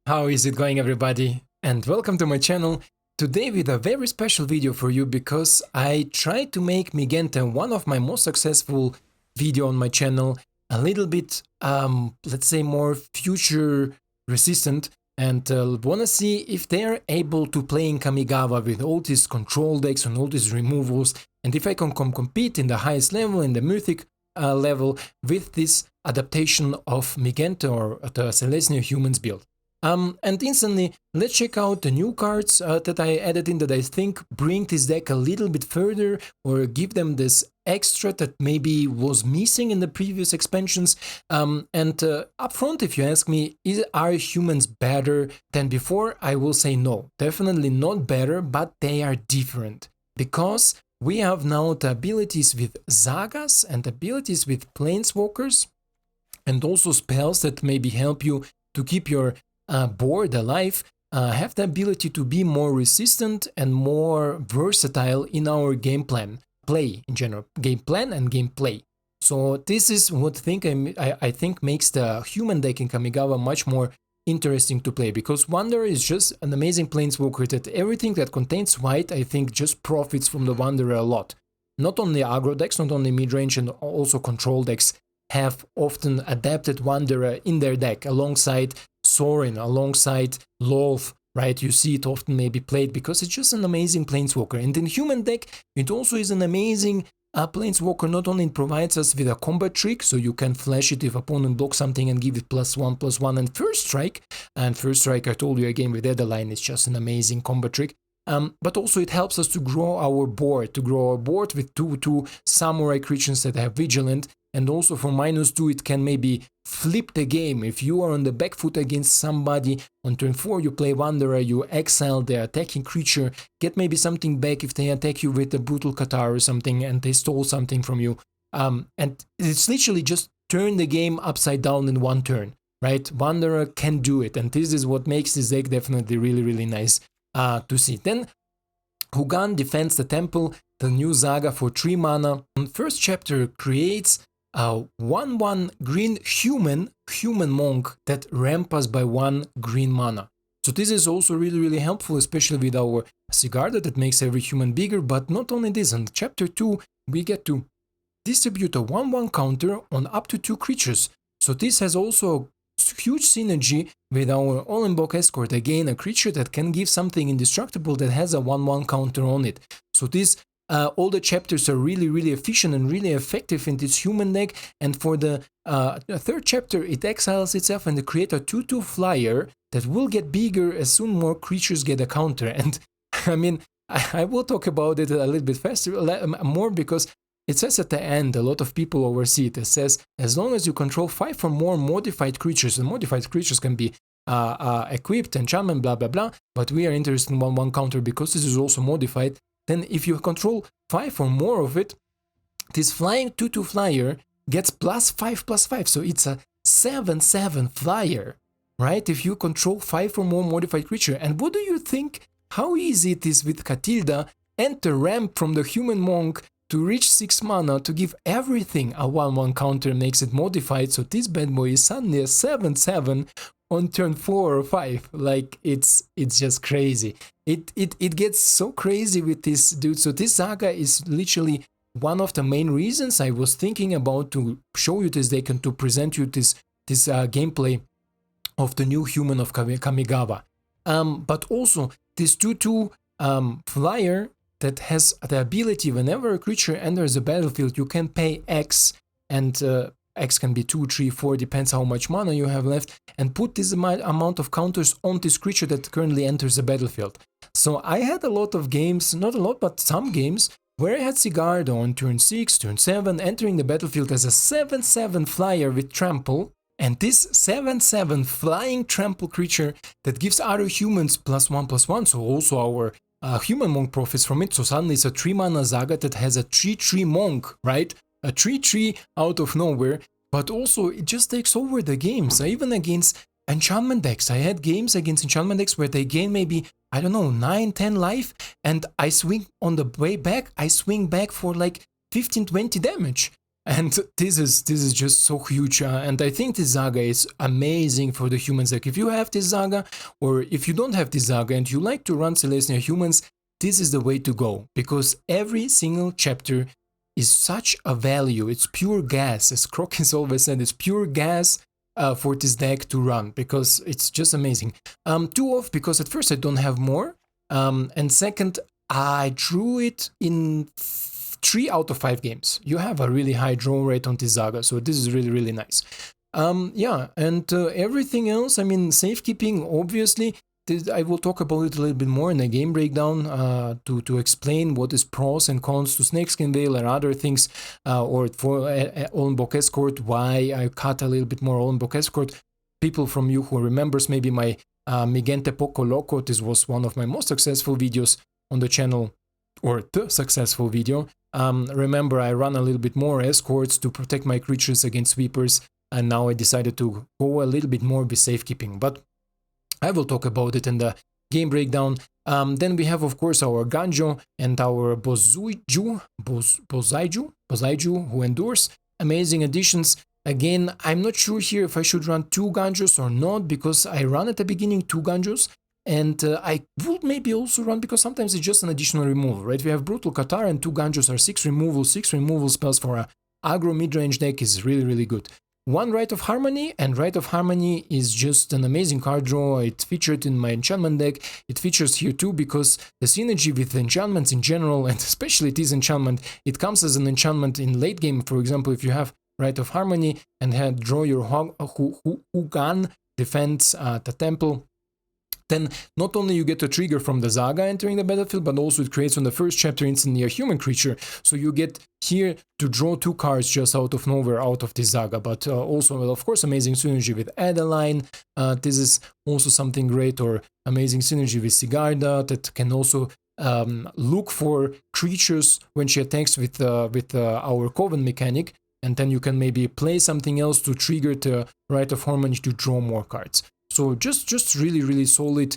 How is it going, everybody? And welcome to my channel. Today with a very special video for you because I tried to make Migente one of my most successful video on my channel, a little bit, let's say more future resistant, and wanna see if they're able to play in Kamigawa with all these control decks and all these removals, and if I can compete in the highest level, in the Mythic level, with this adaptation of Migente or the Selesnya Humans build. And instantly, let's check out the new cards that I added in that I think bring this deck a little bit further or give them this extra that maybe was missing in the previous expansions. And up front, if you ask me, are humans better than before? I will say no, definitely not better, but they are different. Because we have now the abilities with Sagas and abilities with Planeswalkers, and also spells that maybe help you to keep your board alive, have the ability to be more resistant and more versatile in our game plan, play in general, game plan and gameplay. So this is what I think makes the human deck in Kamigawa much more interesting to play, because Wanderer is just an amazing planeswalker that everything that contains white, I think, just profits from the Wanderer a lot. Not only aggro decks, not only mid-range, and also control decks have often adapted Wanderer in their deck alongside Sorin, alongside Lolth, right? You see it often maybe played because it's just an amazing planeswalker. And in human deck, it also is an amazing planeswalker. Not only it provides us with a combat trick, so you can flash it if opponent blocks something and give it +1/+1 and first strike. And first strike, I told you again with Deadline, is just an amazing combat trick. But also it helps us to grow our board, with 2/2 samurai creatures that have vigilant. And also for -2, it can maybe flip the game. If you are on the back foot against somebody, on turn 4 you play Wanderer, you exile the attacking creature, get maybe something back if they attack you with a Brutal Qatar or something and they stole something from you. And it's literally just turn the game upside down in one turn, right? Wanderer can do it, and this is what makes this deck definitely really, really nice to see. Then Hugan defends the temple, the new saga for 3 mana. First chapter creates a 1/1 green human monk that ramp us by 1 green mana. So this is also really, really helpful, especially with our Sigarda that makes every human bigger. But not only this, in chapter 2 we get to distribute a 1/1 counter on up to 2 creatures. So this has also huge synergy with our Olenbok Escort, again a creature that can give something indestructible that has a 1/1 counter on it. So this all the chapters are really, really efficient and really effective in this human deck. And for the third chapter, it exiles itself and creates a 2/2 flyer that will get bigger as soon more creatures get a counter. And I mean, I will talk about it a little bit faster, more, because it says at the end, a lot of people oversee it. It says, as long as you control 5 or more modified creatures, and modified creatures can be equipped, enchantment, blah, blah, blah, but we are interested in 1/1 counter because this is also modified. Then if you control 5 or more of it, this flying 2/2 flyer gets +5/+5. So it's a 7/7 flyer, right? If you control 5 or more modified creature. And what do you think? How easy it is with Catilda, enter ramp from the human monk to reach 6 mana to give everything a 1/1 counter, makes it modified. So this bad boy is suddenly a 7/7 on turn 4 or 5. Like, it's just crazy. It gets so crazy with this dude. So this saga is literally one of the main reasons I was thinking about to show you this deck and to present you this gameplay of the new human of Kamigawa. But also this 2/2 flyer that has the ability, whenever a creature enters the battlefield, you can pay X, and X can be 2, 3, 4, depends how much mana you have left, and put this amount of counters on this creature that currently enters the battlefield. So I had a lot of games, not a lot, but some games, where I had Sigarda on turn 6, turn 7, entering the battlefield as a 7/7 flyer with trample, and this 7/7 flying trample creature that gives other humans +1/+1, so also our human monk profits from it. So suddenly it's a 3 mana saga that has a 3/3 monk, right? A 3/3 out of nowhere, but also it just takes over the game. So even against enchantment decks, I had games against enchantment decks where they gain maybe, I don't know, 9, 10 life, and I swing on the way back, I swing back for like 15, 20 damage. And this is just so huge, and I think this Zaga is amazing for the humans deck. If you have this Zaga, or if you don't have this Zaga and you like to run Selesnya Humans, this is the way to go, because every single chapter is such a value. It's pure gas, as Croc has always said. It's pure gas for this deck to run, because it's just amazing. 2 off, because at first I don't have more, and second, I drew it in 3 out of 5 games. You have a really high draw rate on this Zaga, so this is really, really nice. Yeah, and everything else, I mean, safekeeping, obviously, I will talk about it a little bit more in a game breakdown to explain what is pros and cons to Snakeskin Veil and other things, or for Ollenbock Escort, why I cut a little bit more Ollenbock Escort. People from you who remembers maybe my Migente Poco Loco, this was one of my most successful videos on the channel, or the successful video. Remember, I run a little bit more escorts to protect my creatures against sweepers, and now I decided to go a little bit more with safekeeping, but I will talk about it in the game breakdown. Then we have, of course, our Ganjo and our Bozaiju, who endures. Amazing additions. Again, I'm not sure here if I should run 2 Ganjos or not, because I run at the beginning 2 Ganjos, and I would maybe also run, because sometimes it's just an additional removal, right? We have Brutal Qatar, and 2 Ganjos are 6 removal spells for a aggro mid-range deck is really, really good. 1 Rite of Harmony, and Rite of Harmony is just an amazing card draw. It featured in my enchantment deck. It features here too, because the synergy with enchantments in general, and especially this enchantment, it comes as an enchantment in late game. For example, if you have Rite of Harmony and draw your Hugan, defense the temple, then not only you get a trigger from the Zaga entering the battlefield, but also it creates on the first chapter instantly a human creature. So you get here to draw 2 cards just out of nowhere out of this Zaga. But also, well, of course, amazing synergy with Adeline. This is also something great, or amazing synergy with Sigarda that can also look for creatures when she attacks with our Coven mechanic. And then you can maybe play something else to trigger the Rite of Harmony to draw more cards. So just really, really solid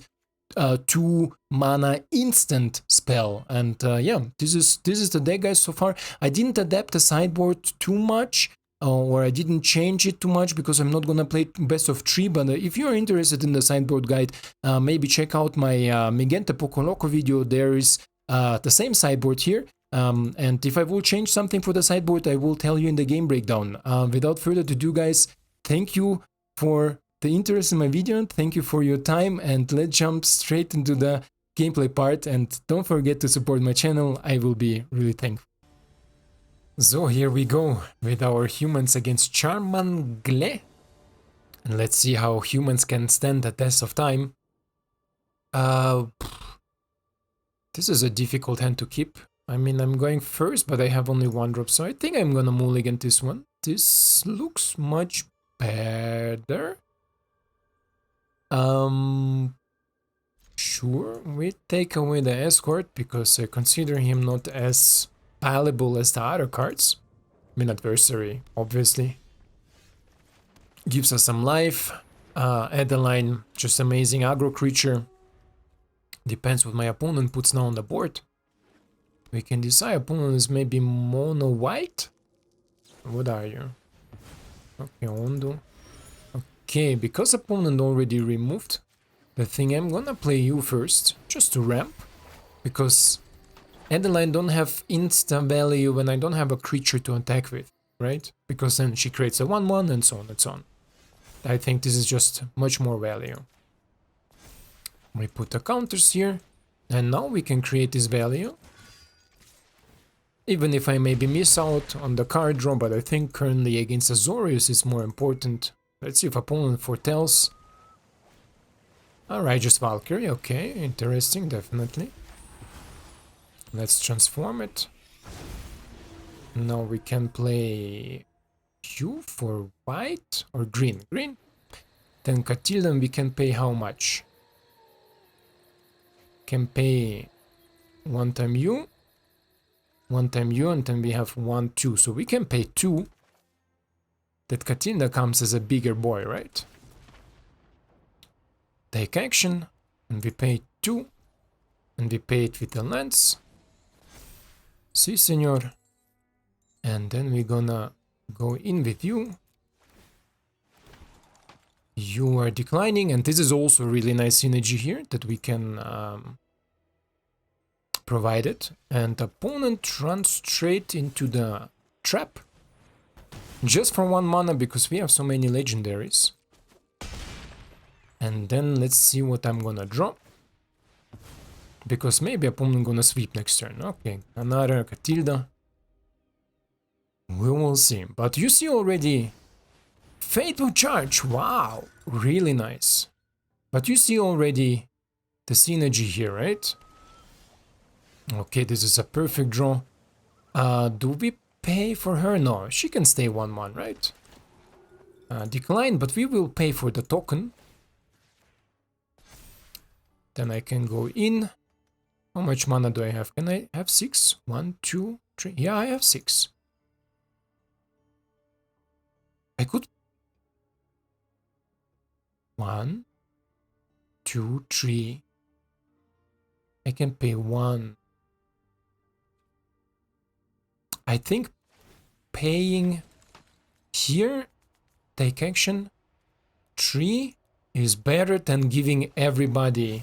2 mana instant spell. And yeah, this is the deck, guys, so far. I didn't adapt the sideboard too much, or I didn't change it too much, because I'm not gonna play best of 3. But if you're interested in the sideboard guide, maybe check out my Migente Poco Loco video. There is the same sideboard here. And if I will change something for the sideboard, I will tell you in the game breakdown. Without further ado, guys, thank you for the interest in my video, thank you for your time, and let's jump straight into the gameplay part, and don't forget to support my channel, I will be really thankful. So here we go with our humans against Charmangle, and let's see how humans can stand the test of time. This is a difficult hand to keep. I mean, I'm going first, but I have only 1 drop, so I think I'm gonna mulligan this one. This looks much better. Sure, we take away the escort, because I consider him not as valuable as the other cards. I mean, adversary, obviously. Gives us some life. Adeline, just amazing aggro creature. Depends what my opponent puts now on the board. We can decide opponent is maybe mono white. What are you? Okay, Ondo. Okay, because opponent already removed the thing, I'm gonna play you first, just to ramp, because Adeline don't have insta value when I don't have a creature to attack with, right? Because then she creates a 1/1 and so on and so on. I think this is just much more value. We put the counters here, and now we can create this value. Even if I maybe miss out on the card draw, but I think currently against Azorius is more important. Let's see if opponent foretells. Alright, just Valkyrie, okay, interesting, definitely. Let's transform it. Now we can play Q for white or green. Green. Then Catildan we can pay how much? Can pay 1 time U, 1 time U, and then we have 1, 2. So we can pay 2. That Catilda comes as a bigger boy, right? Take action, and we pay 2, and we pay it with the lance. Si, senor. And then we're gonna go in with you. You are declining, and this is also really nice synergy here that we can provide it. And opponent runs straight into the trap. Just for 1 mana because we have so many legendaries. And then let's see what I'm gonna draw. Because maybe opponent gonna sweep next turn. Okay, another Catilda. We will see. But you see already Fatal Charge. Wow, really nice. But you see already the synergy here, right? Okay, this is a perfect draw. Do we pay for her? No, she can stay 1-1, right? Decline, but we will pay for the token. Then I can go in. How much mana do I have? Can I have 6? 1, 2, 3. Yeah, I have 6. I could. 1, 2, 3. I can pay 1. I think paying here, take action, 3 is better than giving everybody.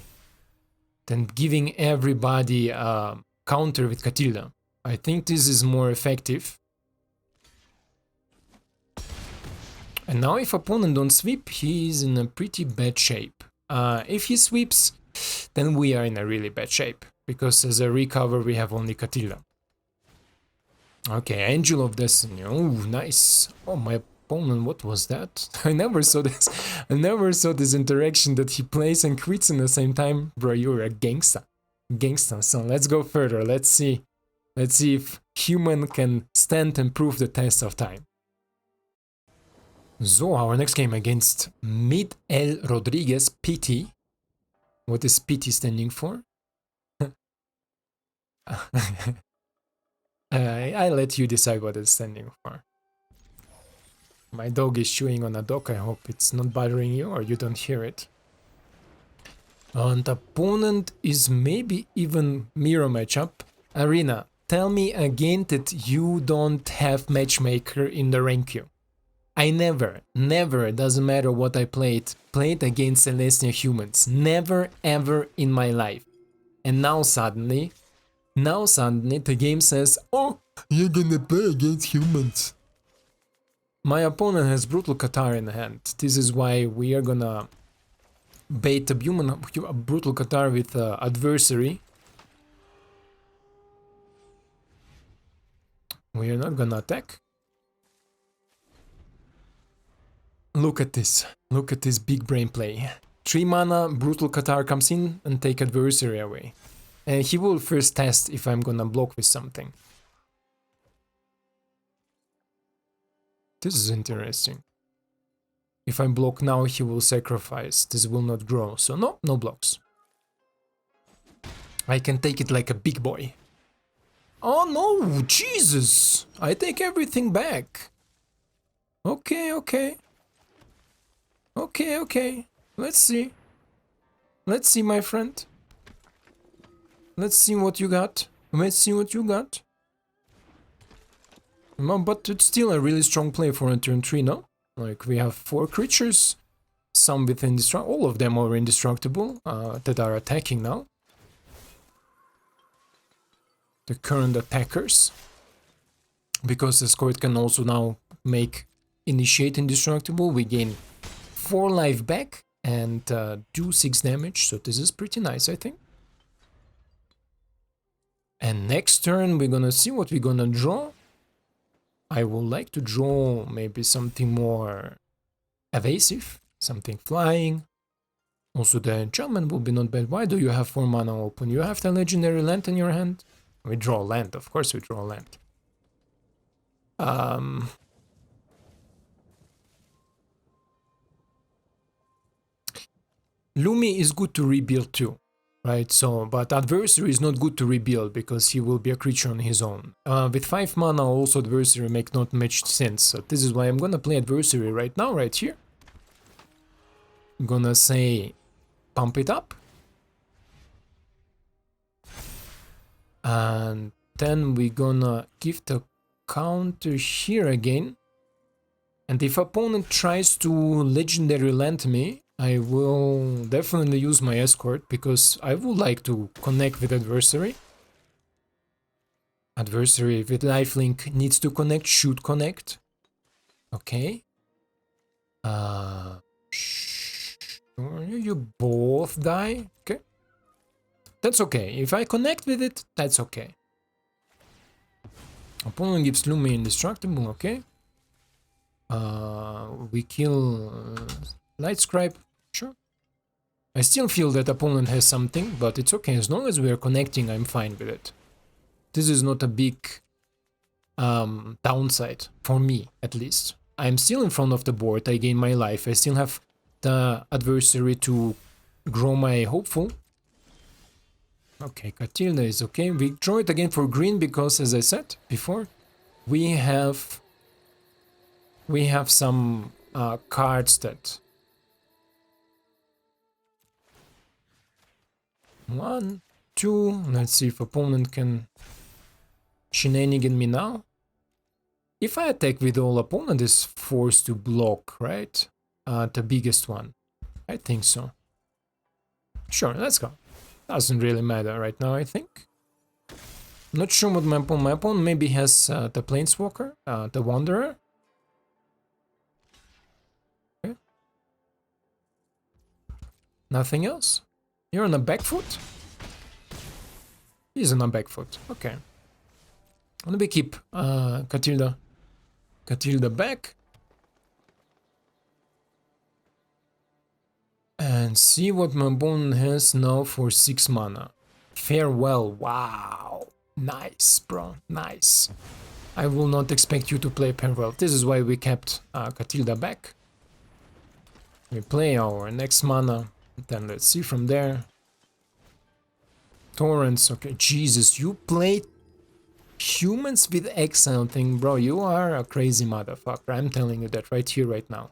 Counter with Catilda. I think this is more effective. And now if opponent don't sweep, he is in a pretty bad shape. If he sweeps, then we are in a really bad shape. Because as a recover, we have only Catilda. Okay, Angel of Destiny. Oh, nice. Oh, my opponent, what was that? I never saw this. I never saw this interaction that he plays and quits in the same time. Bro, you're a gangsta. Gangsta. So let's go further. Let's see. Let's see if human can stand and prove the test of time. So, our next game against Miguel Rodriguez, PT. What is PT standing for? I let you decide what it's standing for. My dog is chewing on a dog. I hope it's not bothering you or you don't hear it. And opponent is maybe even mirror matchup. Arena, tell me again that you don't have matchmaker in the rank queue. I never, doesn't matter what I played against Selesnya Humans. Never, ever in my life. And now suddenly the game says, oh, you're gonna play against humans. My opponent has Brutal Qatar in hand. This is why we are gonna bait a Brutal Qatar with adversary. We are not gonna attack. Look at this big brain play. 3 mana, Brutal Qatar comes in and take adversary away. And he will first test if I'm gonna block with something. This is interesting. If I block now, he will sacrifice. This will not grow. So no blocks. I can take it like a big boy. Oh no, Jesus! I take everything back. Okay. Let's see. Let's see, my friend. Let's see what you got. No, but it's still a really strong play for a turn 3, no? Like, we have 4 creatures, some with indestructible, all of them are indestructible, that are attacking now. The current attackers. Because the Scout can also now initiate indestructible, we gain 4 life back and do 6 damage, so this is pretty nice, I think. And next turn we're gonna see what we're gonna draw. I would like to draw maybe something more evasive, something flying. Also the enchantment will be not bad. Why do you have 4 mana open? You have the legendary land in your hand? We draw land, of course we draw land. Lumi is good to rebuild too, right? So, but adversary is not good to rebuild because he will be a creature on his own. With 5 mana also adversary makes not much sense. So this is why I'm gonna play adversary right now, right here. I'm gonna say pump it up. And then we're gonna give the counter here again. And if opponent tries to legendary land me, I will definitely use my escort, because I would like to connect with adversary. Adversary with lifelink needs to connect, should connect. Okay. You both die. Okay. That's okay. If I connect with it, that's okay. Opponent gives Lumi indestructible. Okay. We kill Light Scribe. Sure. I still feel that opponent has something, but it's okay. As long as we are connecting, I'm fine with it. This is not a big downside, for me at least. I'm still in front of the board, I gain my life, I still have the adversary to grow my hopeful. Okay, Catilda is okay. We draw it again for green because, as I said before, we have some cards that... 1, 2, let's see if opponent can shenanigan me now. If I attack with all, opponent is forced to block, right? The biggest one. I think so. Sure, let's go. Doesn't really matter right now, I think. Not sure what my opponent maybe has the Planeswalker, the Wanderer. Okay. Nothing else? You're on a back foot? He's on a back foot, okay. Let me keep Catilda back. And see what my opponent has now for 6 mana. Farewell, wow. Nice, bro, nice. I will not expect you to play Farewell. This is why we kept Catilda back. We play our next mana, then let's see from there. Torrents, okay, Jesus, you played Humans with Exile thing, bro, you are a crazy motherfucker, I'm telling you that right here, right now.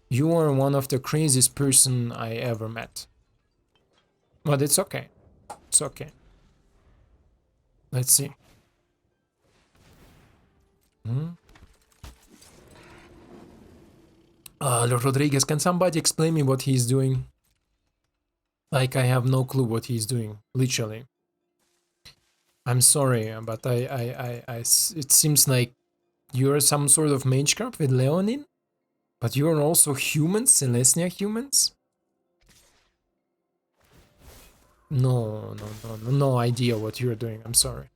You are one of the craziest person I ever met. But it's okay, it's okay. Let's see. Lord Rodriguez, can somebody explain me what he's doing? Like, I have no clue what he's doing, literally. I'm sorry, but it seems like you're some sort of mage card with Leonin, but you're also humans, Selesnya Humans? No idea what you're doing, I'm sorry.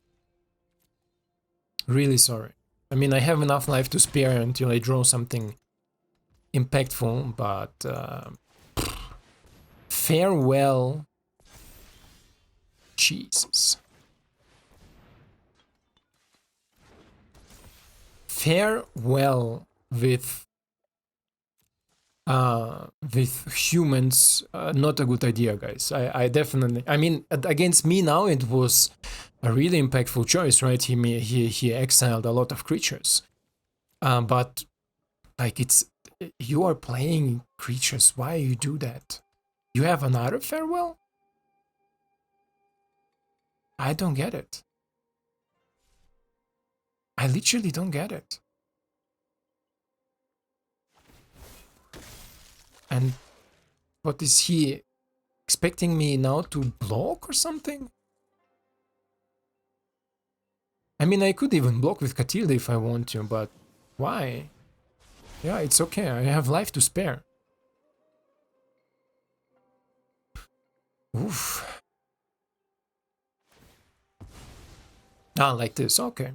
Really sorry. I mean, I have enough life to spare until I draw something impactful, but... farewell. Jesus. Farewell with humans, not a good idea, guys. I definitely, I mean, against me now it was a really impactful choice, right? He exiled a lot of creatures, but like, you are playing creatures. Why you do that? You have another farewell? I don't get it. I literally don't get it. And what is he expecting me now to block or something? I mean, I could even block with Catilda if I want to, but why? Yeah, it's okay, I have life to spare. Oof. Ah, like this, okay.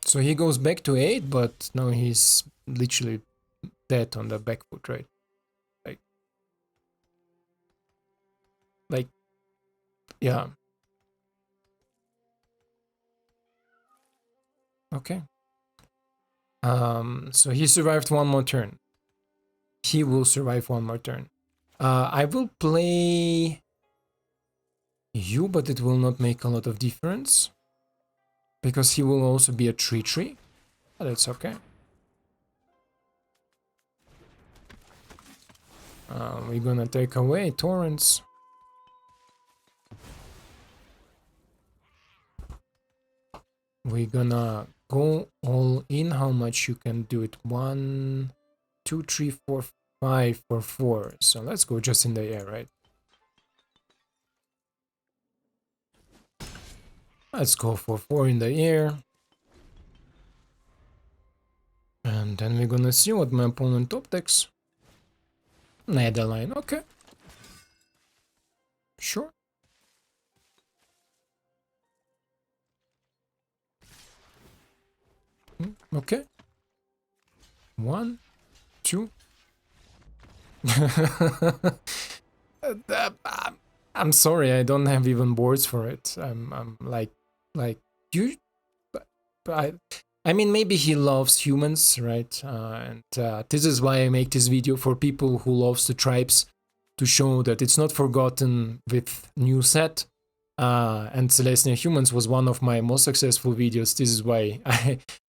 So he goes back to 8, but now he's literally dead on the back foot, right? Like, yeah. Okay. So he survived one more turn. He will survive one more turn. I will play you, but it will not make a lot of difference, because he will also be a 3/3. But that's okay. We're gonna take away torrents. we're gonna go all in. How much you can do it? 1, 2, 3, 4, 5 for 4. So let's go just in the air, right? Let's go for 4 in the air. And then we're gonna see what my opponent top decks. Netherline, okay. Sure. Okay. 1, 2. I'm sorry, I don't have even boards for it. I'm like you. But I mean, maybe he loves humans, right? This is why I make this video for people who loves the tribes, to show that it's not forgotten with new set. And Selesnya Humans was one of my most successful videos. This is why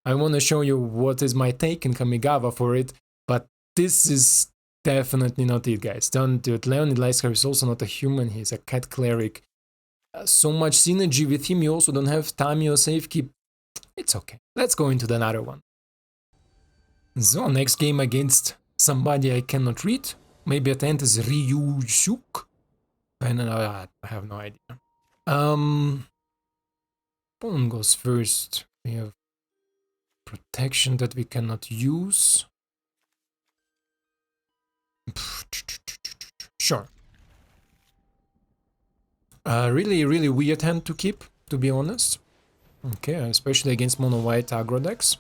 I want to show you what is my take in Kamigawa for it. But this is definitely not it, guys. Don't do it. Leonid Lyskar is also not a human. He's a cat cleric. So much synergy with him. You also don't have Tami or Safekeep. It's okay. Let's go into another one. So, next game against somebody I cannot read. Maybe at the end is Ryusuk. I have no idea. Pawn goes first. We have protection that we cannot use. Sure. Really weird hand to keep, to be honest. Okay, especially against mono white aggro decks.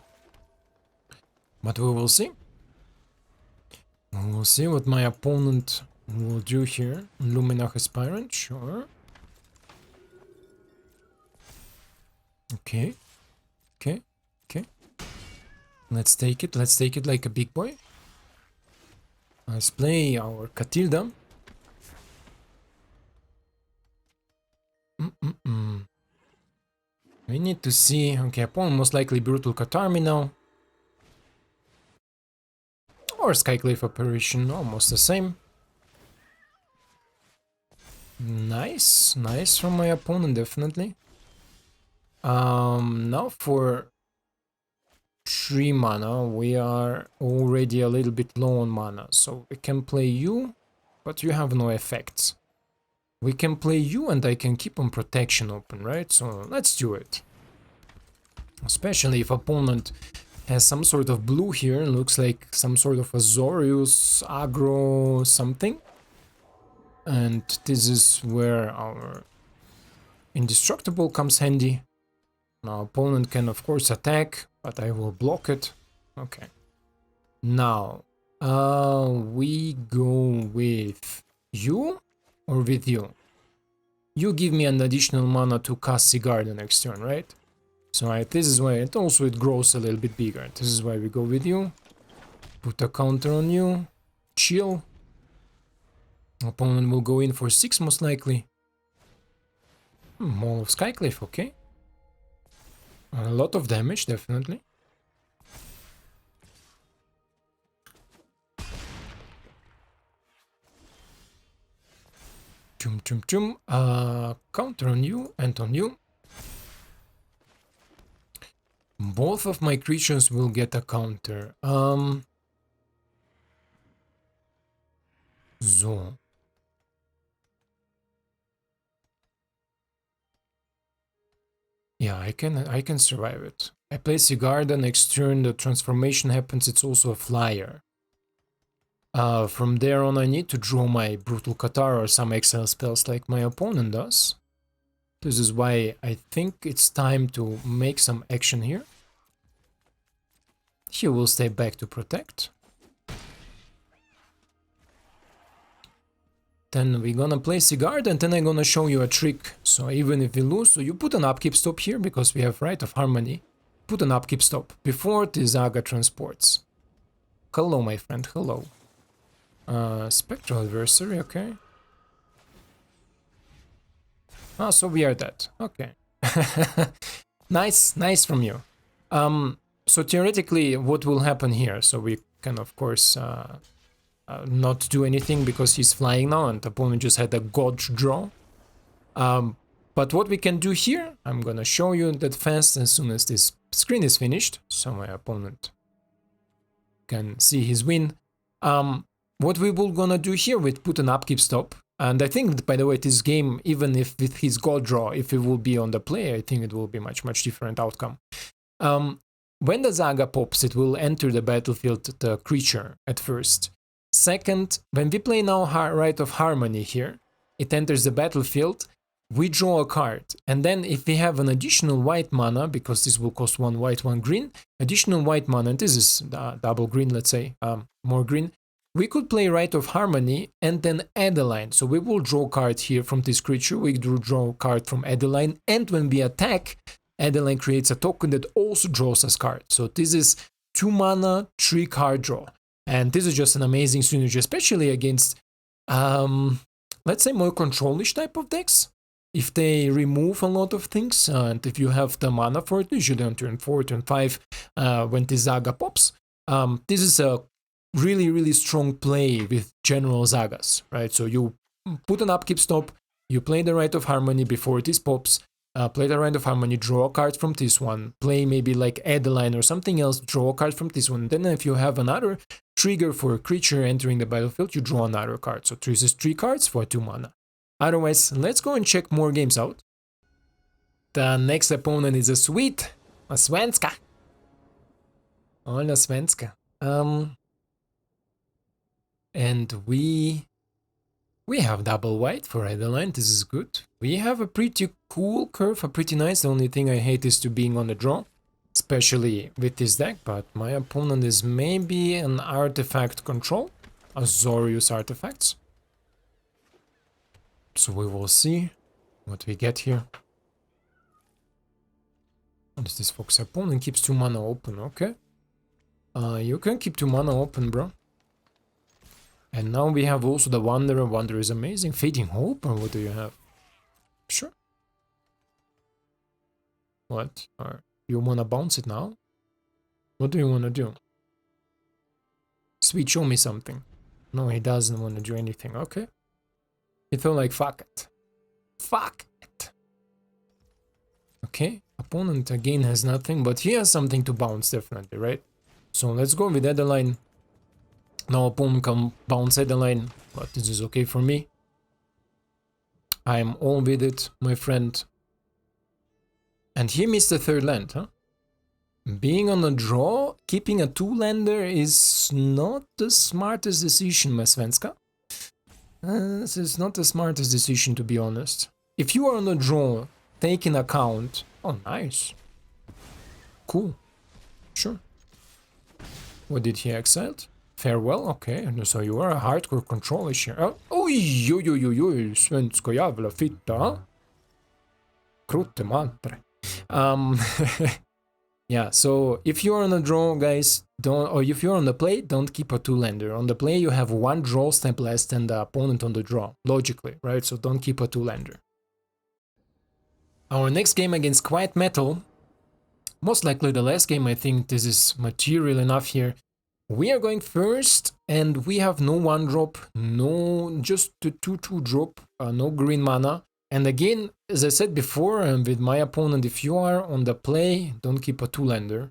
But we will see. We will see what my opponent will do here. Luminach Aspirant, sure. Okay. Let's take it like a big boy. Let's play our Catilda. We need to see. Okay, opponent most likely Brutal Catarmi now. Or Skyclave Apparition, almost the same. Nice from my opponent, definitely. Now for 3 mana, we are already a little bit low on mana, so we can play you, but you have no effects. We can play you and I can keep on protection open, right? So let's do it. Especially if opponent has some sort of blue here, looks like some sort of Azorius, aggro, something. And this is where our Indestructible comes handy. Now opponent can of course attack, but I will block it. Okay. Now, we go with you or with you? You give me an additional mana to cast Cigar the next turn, right? So this is why it grows a little bit bigger. This is why we go with you. Put a counter on you. Chill. Opponent will go in for 6 most likely. Maul of Skyclave, okay. A lot of damage, definitely. Counter on you and on you. Both of my creatures will get a counter. So. Yeah, I can survive it. I play Cigar, the next turn the transformation happens, it's also a flyer. From there on I need to draw my Brutal Catar or some exile spells like my opponent does. This is why I think it's time to make some action here. He will stay back to protect. Then we're gonna play Cigar, and then I'm gonna show you a trick. So even if we lose, so you put an upkeep stop here, because we have Right of Harmony. Put an upkeep stop before the Zaga transports. Hello, my friend, hello. Spectral Adversary, okay. Ah, so we are dead, okay. Nice from you. So theoretically, what will happen here? So we can, of course, not do anything because he's flying now and the opponent just had a god draw. But what we can do here, I'm gonna show you that fast as soon as this screen is finished, so my opponent can see his win. What we will gonna do here, we put an upkeep stop, and I think, by the way, this game, even if with his god draw, if it will be on the play, I think it will be much different outcome. When the Zaga pops, it will enter the battlefield, the creature, at first. Second, when we play now Rite of Harmony here, it enters the battlefield, we draw a card, and then if we have an additional white mana, because this will cost 1 white, 1 green, additional white mana, and this is double green, let's say, more green, we could play Rite of Harmony and then Adeline. So we will draw a card here from this creature, we draw a card from Adeline, and when we attack, Adeline creates a token that also draws us card. So this is 2 mana, 3 card draw. And this is just an amazing synergy, especially against, let's say, more control-ish type of decks. If they remove a lot of things, and if you have the mana for it, usually on turn 4, turn 5, when the Zaga pops, this is a really strong play with general Zagas, right? So you put an upkeep stop, you play the Rite of Harmony before this pops, play the Rite of Harmony, draw a card from this one, play maybe like Adeline or something else, draw a card from this one. Then if you have another trigger for a creature entering the battlefield, you draw another card. So this is 3 cards for 2 mana. Otherwise, let's go and check more games out. The next opponent is a svenska. Hola svenska. And we have double white for Adeline, this is good. We have a pretty cool curve, a pretty nice. The only thing I hate is to being on the draw, especially with this deck, but my opponent is maybe an artifact control, Azorius artifacts. So we will see what we get here. What is this Fox? Opponent keeps 2 mana open, okay. You can keep 2 mana open, bro. And now we have also the Wanderer. Wanderer is amazing. Fading Hope, or what do you have? Sure. What? You wanna bounce it now? What do you wanna do? Sweet, show me something. No, he doesn't wanna do anything, okay. He felt like, fuck it. Fuck it. Okay, opponent again has nothing, but he has something to bounce, definitely, right? So let's go with Adeline. Now opponent can bounce Adeline, but this is okay for me. I'm all with it, my friend. And he missed the 3rd land, huh? Being on a draw, keeping a 2-lander is not the smartest decision, my svenska. This is not the smartest decision, to be honest. If you are on a draw, take in account... Oh, nice. Cool. Sure. What did he exile? Farewell? Okay, so you are a hardcore control-ish here. Oj, svenska jävla fitta. Krutte mantre. Yeah, so if you're on a draw, guys, or if you're on the play, don't keep a 2-lander. On the play, you have 1 draw step less than the opponent on the draw, logically, right? So don't keep a 2-lander. Our next game against Quiet Metal, most likely the last game. I think this is material enough here. We are going first, and we have no 1-drop, no, just the 2/2 drop, no green mana. And again, as I said before, with my opponent, if you are on the play, don't keep a 2-lander.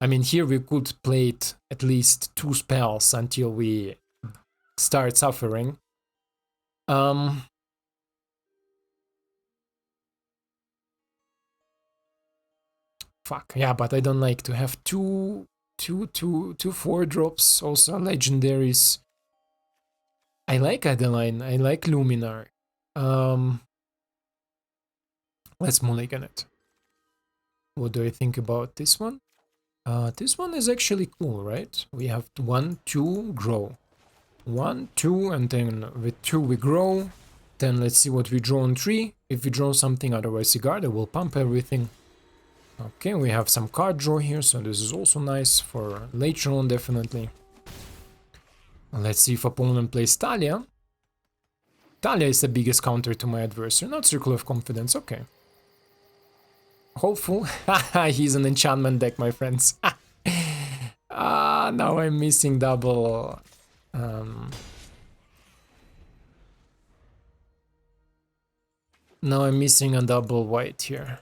I mean, here we could play it at least 2 spells until we start suffering. Fuck, yeah, but I don't like to have two 4-drops, also legendaries. I like Adeline, I like Luminar. Let's mulligan it. What do I think about this one? This one is actually cool, right? We have 1, 2, grow. 1, 2, and then with 2 we grow. Then let's see what we draw on 3. If we draw something, otherwise Sigarda will pump everything. Okay, we have some card draw here, so this is also nice for later on, definitely. Let's see if opponent plays Talia. Talia is the biggest counter to my adversary, not Circle of Confidence, okay. Hopeful. He's an enchantment deck, my friends. Now I'm missing double. Now I'm missing a double white here.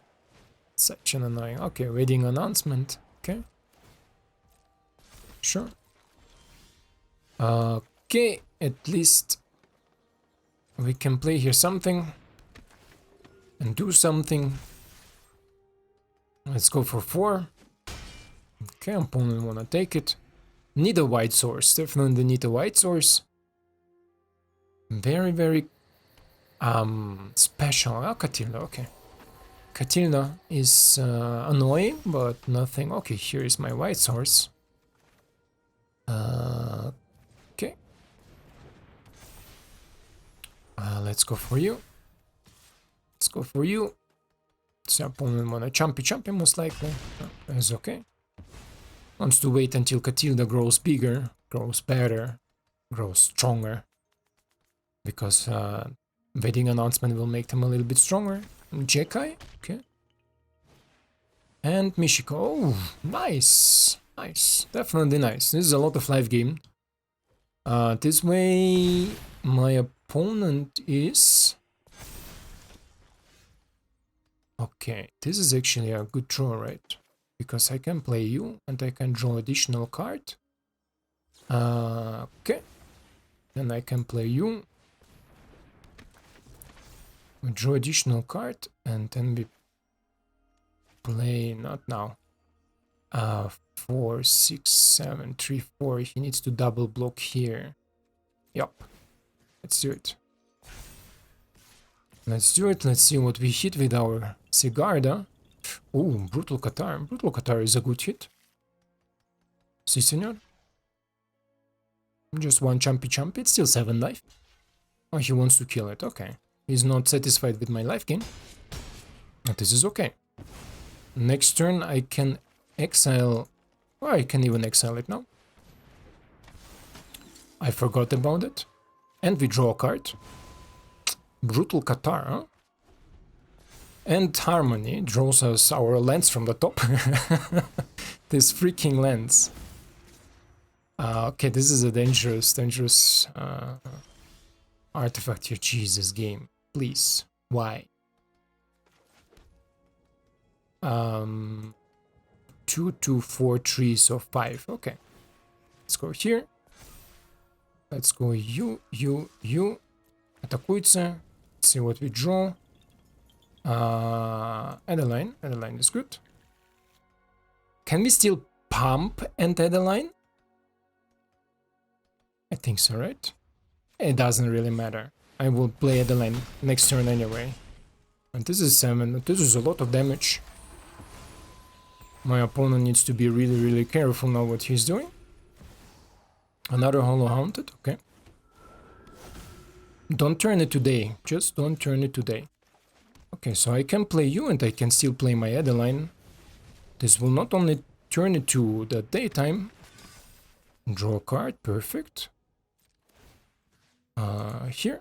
Such an annoying. Okay, waiting announcement. Okay. Sure. Okay, at least we can play here something and do something. Let's go for 4. Okay, opponent wanna take it. Need a white source, definitely need a white source. Very, very special. Oh, Catilda, okay. Catilda is annoying, but nothing. Okay, here is my white source. Okay. Let's go for you. Let's go for you. The opponent wanna chumpy most likely. That's okay. Wants to wait until Catilda grows bigger, grows better, grows stronger. Because wedding announcement will make them a little bit stronger. Jekai, okay. And Michiko. Oh, nice. Nice. Definitely nice. This is a lot of live game. This way my opponent is... Okay, this is actually a good draw, right? Because I can play you and I can draw additional card. Okay. Then I can play you. We draw additional card and then we play, not now. 4, 6, 7, 3, 4. He needs to double block here. Yup. Let's do it. Let's do it. Let's see what we hit with our Sigarda. Oh, Brutal Qatar. Brutal Qatar is a good hit. Si, senor. Just one chumpy. It's still 7 life. Oh, he wants to kill it. Okay. He's not satisfied with my life gain. But this is okay. Next turn I can exile... Oh, I can even exile it now. I forgot about it. And we draw a card. Brutal Qatar, huh? And Harmony draws us our lands from the top. This freaking lands. Okay, this is a dangerous artifact here. Jesus, game. Please. Why? 2, 2, 4, 3, so 5. Okay. Let's go here. Let's go you. Атакуется. Let's see what we draw. Adeline. Adeline is good. Can we still pump and Adeline? I think so, right? It doesn't really matter. I will play Adeline next turn anyway. And this is 7. This is a lot of damage. My opponent needs to be really careful now what he's doing. Another Hollow Haunted, okay. Don't turn it today. Just don't turn it today. Okay, so I can play you and I can still play my Adeline. This will not only turn it to the daytime. Draw a card, perfect. Here.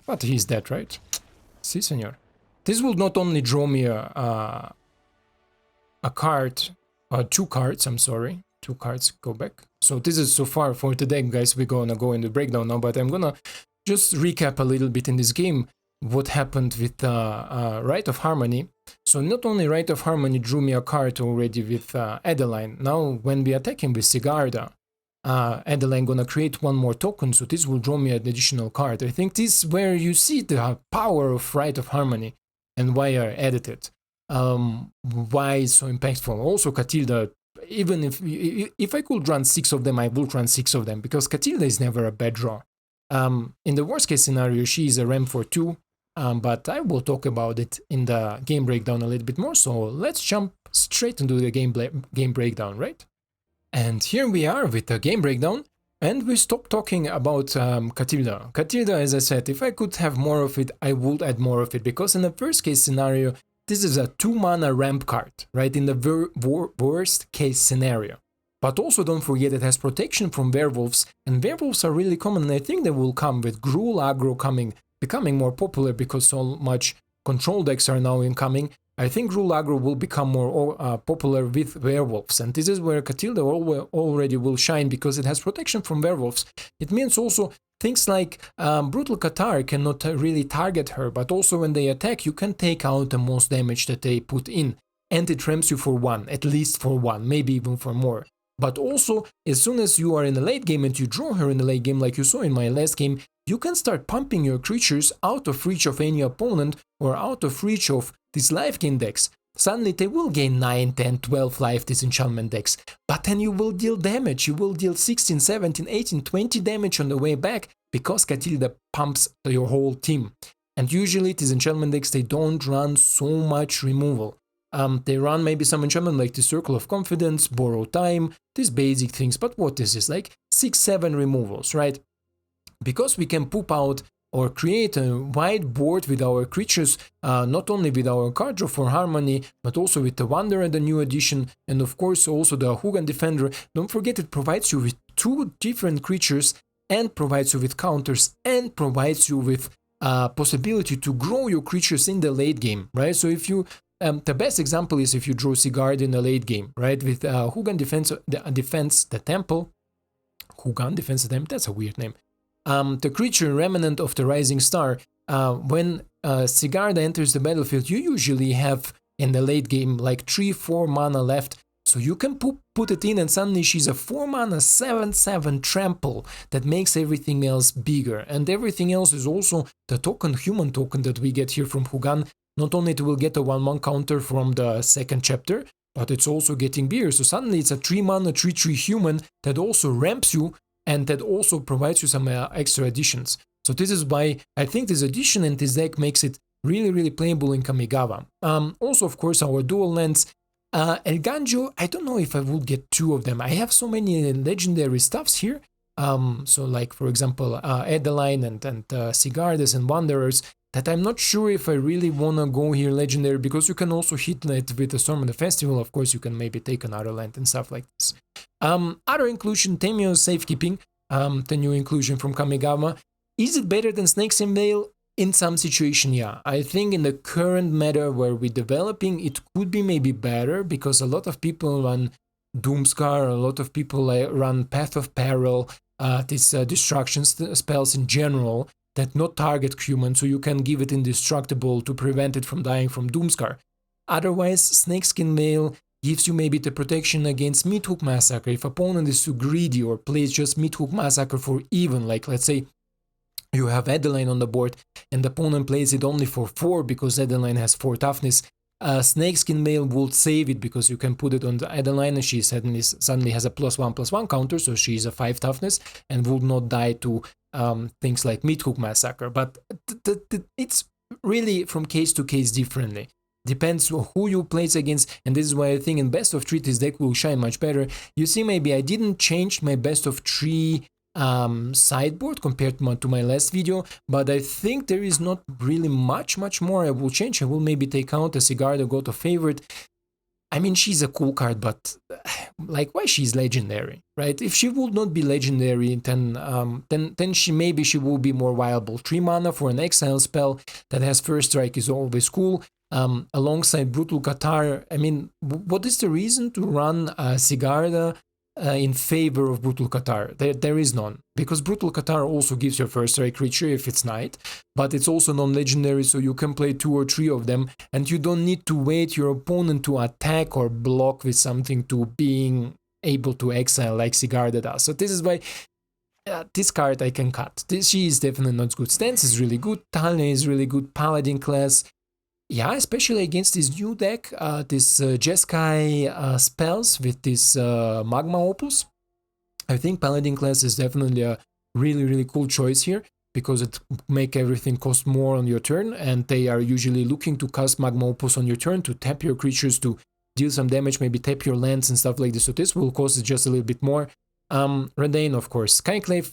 But he's dead, right? Si, senor. This will not only draw me a card, 2 cards, I'm sorry. 2 cards, go back. So this is so far for today, guys. We're gonna go in the breakdown now, but I'm gonna just recap a little bit in this game what happened with Rite of Harmony. So not only Rite of Harmony drew me a card already with Adeline. Now when we attack him with Sigarda, Adeline gonna create 1 more token, so this will draw me an additional card. I think this is where you see the power of Rite of Harmony and why I added it. Why it's so impactful. Also Catilda, even if I could run 6 of them, I would run 6 of them, because Catilda is never a bad draw. In the worst case scenario, she is a RAM for 2, but I will talk about it in the game breakdown a little bit more, so let's jump straight into the game breakdown, right? And here we are with the game breakdown, and we stopped talking about Catilda. Catilda, as I said, if I could have more of it, I would add more of it, because in the worst case scenario, this is a 2-mana ramp card, right, in the worst case scenario. But also don't forget it has protection from werewolves, and werewolves are really common, and I think they will come with Gruul aggro becoming more popular because so much control decks are now incoming. I think Gruul aggro will become more popular with werewolves, and this is where Catilda already will shine because it has protection from werewolves. It means also things like Brutal Qatar cannot really target her, but also when they attack, you can take out the most damage that they put in, and it ramps you for 1, at least for 1, maybe even for more. But also, as soon as you are in the late game and you draw her in the late game, like you saw in my last game, you can start pumping your creatures out of reach of any opponent or out of reach of these life gain decks. Suddenly they will gain 9, 10, 12 life, these enchantment decks, but then you will deal damage, you will deal 16, 17, 18, 20 damage on the way back, because Catilda pumps your whole team. And usually these enchantment decks, they don't run so much removal. They run maybe some enchantment like the Circle of Confidence, Borrow Time, these basic things, but what is this, like 6, 7 removals, right? Because we can poop out or create a wide board with our creatures, not only with our card draw for Harmony, but also with the Wanderer, the new addition, and of course also the Hugan Defender. Don't forget, it provides you with 2 different creatures, and provides you with counters, and provides you with possibility to grow your creatures in the late game, right? So if you the best example is if you draw Sigard in the late game, right? With Hugan Defense, the Temple. Hugan Defense the Temple, that's a weird name. The creature Remnant of the Rising Star. When Sigard enters the battlefield, you usually have in the late game like 3-4 mana left. So you can put it in, and suddenly she's a 4 mana 7/7 trample that makes everything else bigger. And everything else is also the human token that we get here from Hugan. Not only it will get a 1/1 counter from the second chapter, but it's also getting bigger. So suddenly it's a 3 mana 3/3 human that also ramps you, and that also provides you some extra additions. So this is why I think this addition in this deck makes it really, really playable in Kamigawa. Also, of course, our dual lands. El Ganjo, I don't know if I would get 2 of them. I have so many legendary stuffs here. So like, for example, Adeline and Sigardes and Wanderers, that I'm not sure if I really wanna go here legendary, because you can also hit it with the Storm of the Festival. Of course, you can maybe take another land and stuff like this. Other inclusion, Temio's Safekeeping, the new inclusion from Kamigawa. Is it better than Snakes in Veil? In some situation, yeah. I think in the current meta where we're developing, it could be maybe better, because a lot of people run Doomscar, a lot of people run Path of Peril, these destruction spells in general that not target humans, so you can give it indestructible to prevent it from dying from Doomscar. Otherwise, Snakeskin Veil gives you maybe the protection against Mythic Massacre if opponent is too greedy or plays just Mythic Massacre for even, like let's say you have Adeline on the board and the opponent plays it only for 4 because Adeline has 4 toughness. Snakeskin Veil will save it because you can put it on the Adeline and she suddenly has a +1/+1 counter, so she's a 5 toughness and will not die to things like Mythic Massacre. But it's really from case to case differently. Depends who you place against, and this is why I think in best of 3 this deck will shine much better. You see, maybe I didn't change my best of 3 sideboard compared to my last video, but I think there is not really much more I will change. I will maybe take out a Sigarda God of Favorite. I mean, she's a cool card, but like, why she's legendary, right? If she would not be legendary, then she will be more viable. 3 mana for an exile spell that has first strike is always cool. Alongside Brutal Qatar, I mean, what is the reason to run Sigarda in favor of Brutal Qatar? There is none, because Brutal Qatar also gives your first strike creature if it's Knight, but it's also non-legendary, so you can play 2 or 3 of them, and you don't need to wait your opponent to attack or block with something to being able to exile like Sigarda does. So this is why this card I can cut. She is definitely not good. Stance is really good, Talne is really good, Paladin class. Yeah, especially against this new deck, this Jeskai spells with this Magma Opus. I think Paladin class is definitely a really cool choice here, because it make everything cost more on your turn, and they are usually looking to cast Magma Opus on your turn to tap your creatures to deal some damage, maybe tap your lands and stuff like this. So this will cost just a little bit more. Redain, of course. Skyclave,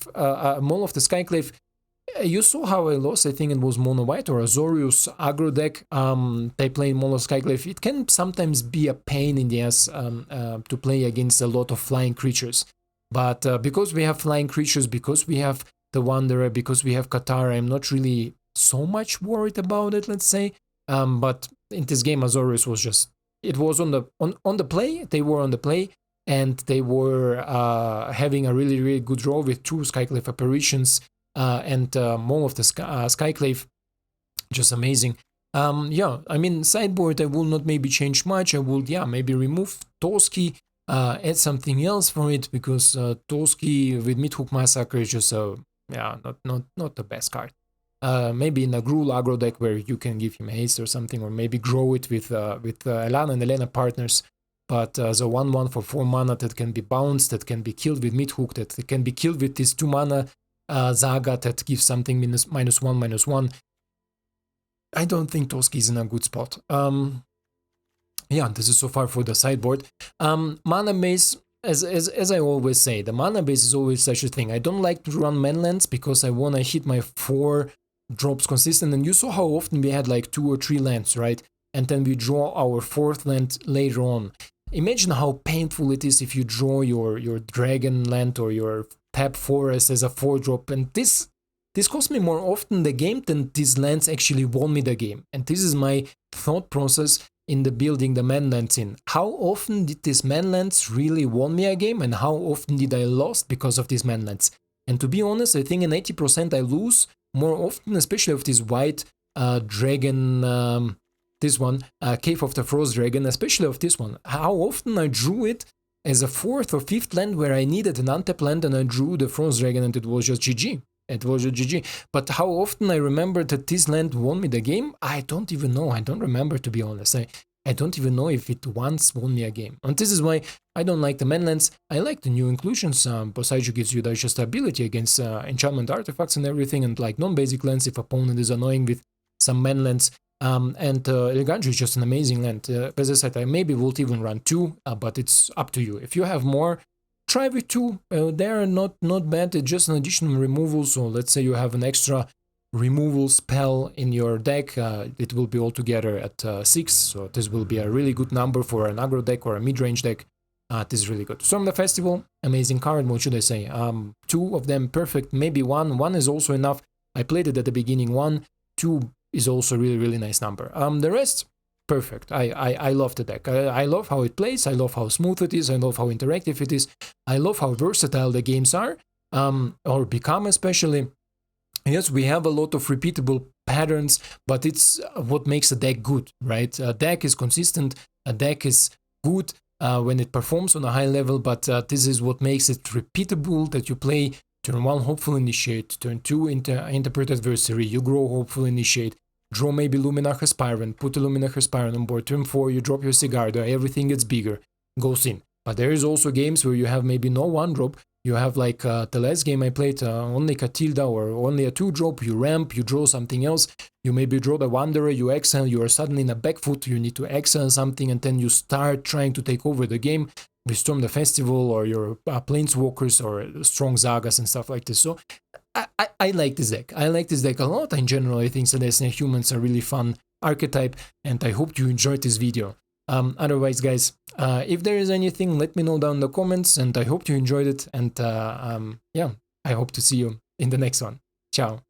Maul of the Skyclave. You saw how I lost, I think it was Mono White or Azorius aggro deck. They play Mono Skyclave. It can sometimes be a pain in the ass to play against a lot of flying creatures. But because we have flying creatures, because we have the Wanderer, because we have Katara, I'm not really so much worried about it, let's say. But in this game, Azorius was just, it was on the play, they were on the play, and they were having a really good draw with 2 Skyclave apparitions. and Maul of the Skyclave, just amazing. Yeah, I mean, sideboard, I will not maybe change much. I will, yeah, maybe remove Toski, add something else for it, because Toski with Midhook Massacre is just yeah, not the best card. Maybe in a Gruul aggro deck where you can give him haste or something, or maybe grow it with Elana and Elena partners. But the 1/1 for 4 mana that can be bounced, that can be killed with Midhook, that can be killed with this 2 mana Zaga that gives something -1/-1. I don't think Toski is in a good spot. Yeah, this is so far for the sideboard. Mana base, as I always say, the mana base is always such a thing. I don't like to run manlands because I want to hit my 4 drops consistent, and you saw how often we had like 2 or 3 lands, right? And then we draw our 4th land later on. Imagine how painful it is if you draw your dragon land or your tap forest as a 4-drop, and this cost me more often the game than these lands actually won me the game. And this is my thought process in the building the manlands in. How often did these manlands really won me a game, and how often did I lost because of these manlands? And to be honest, I think in 80% I lose more often, especially of this white dragon, this one, Cave of the Frost Dragon, especially of this one. How often I drew it as a 4th or 5th land where I needed an untap land and I drew the Frost Dragon and it was just GG. It was just GG. But how often I remember that this land won me the game, I don't even know. I don't remember, to be honest. I don't even know if it once won me a game. And this is why I don't like the manlands. I like the new inclusions. Bosaiju gives you the just ability against enchantment artifacts and everything, and like non-basic lands if opponent is annoying with some manlands. And Elgandri is just an amazing land. As I said, I maybe would even run 2, but it's up to you. If you have more, try with 2. They are not bad. It's just an additional removal. So let's say you have an extra removal spell in your deck. It will be altogether at 6. So this will be a really good number for an aggro deck or a mid-range deck. This is really good. Storm the Festival, amazing card. What should I say? 2 of them perfect. Maybe 1. 1 is also enough. I played it at the beginning. 1, 2 is also really nice number. The rest, perfect. I love the deck. I love how it plays. I love how smooth it is. I love how interactive it is. I love how versatile the games are, or become especially. Yes, we have a lot of repeatable patterns, but it's what makes a deck good, right? A deck is consistent. A deck is good when it performs on a high level, but this is what makes it repeatable, that you play turn 1 Hopeful Initiate, turn 2 Interpret Adversary, you grow Hopeful Initiate, draw maybe Luminarch Aspirant, put a Luminarch Aspirant on board, turn 4 you drop your Sigarda, everything gets bigger, goes in. But there is also games where you have maybe no 1-drop, you have like the last game I played, only Catilda or only a 2-drop, you ramp, you draw something else, you maybe draw the Wanderer, you exile, you are suddenly in a back foot, you need to exile something, and then you start trying to take over the game with Storm the Festival or your Planeswalkers or strong Zagas and stuff like this. So I like this deck. I like this deck a lot. In general, I think Selesnya Humans are really fun archetype, and I hope you enjoyed this video. Otherwise, guys, if there is anything, let me know down in the comments, and I hope you enjoyed it. And yeah, I hope to see you in the next one. Ciao.